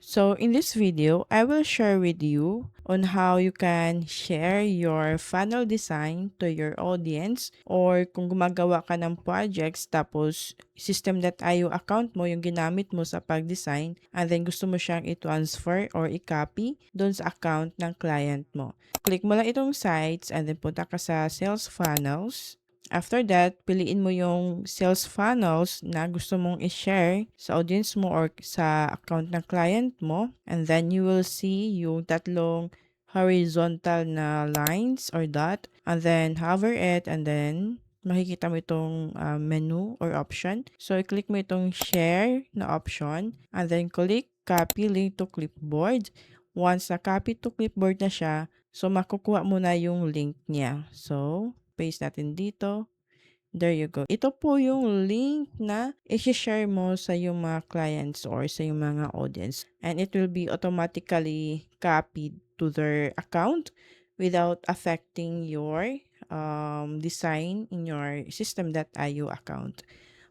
So in this video, I will share with you on how you can share your funnel design to your audience, or kung gumagawa ka ng projects tapos System.io account mo yung ginamit mo sa pag-design, and then gusto mo siyang i-transfer or i-copy doon sa account ng client mo. Click mo lang itong sites and then punta ka sa sales funnels. After that, piliin mo yung sales funnels na gusto mong i-share sa audience mo or sa account ng client mo. And then you will see yung tatlong horizontal na lines or dot. And then hover it, and then makikita mo itong menu or option. So, i-click mo itong share na option. And then click copy link to clipboard. Once na copy to clipboard na siya, so makukuha mo na yung link niya. So, paste natin dito. There you go. Ito po yung link na i-share mo sa yung mga clients or sa yung mga audience. And it will be automatically copied to their account without affecting your design in your System.io account.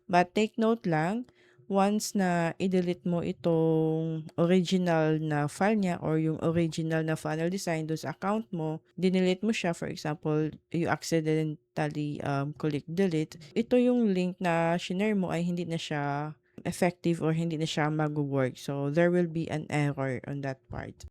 But take note lang, once na i-delete mo itong original na file niya or yung original na funnel design doon sa account mo, dinelete mo siya, for example, you accidentally click delete, ito yung link na shinare mo ay hindi na siya effective or hindi na siya mag-work. So, there will be an error on that part.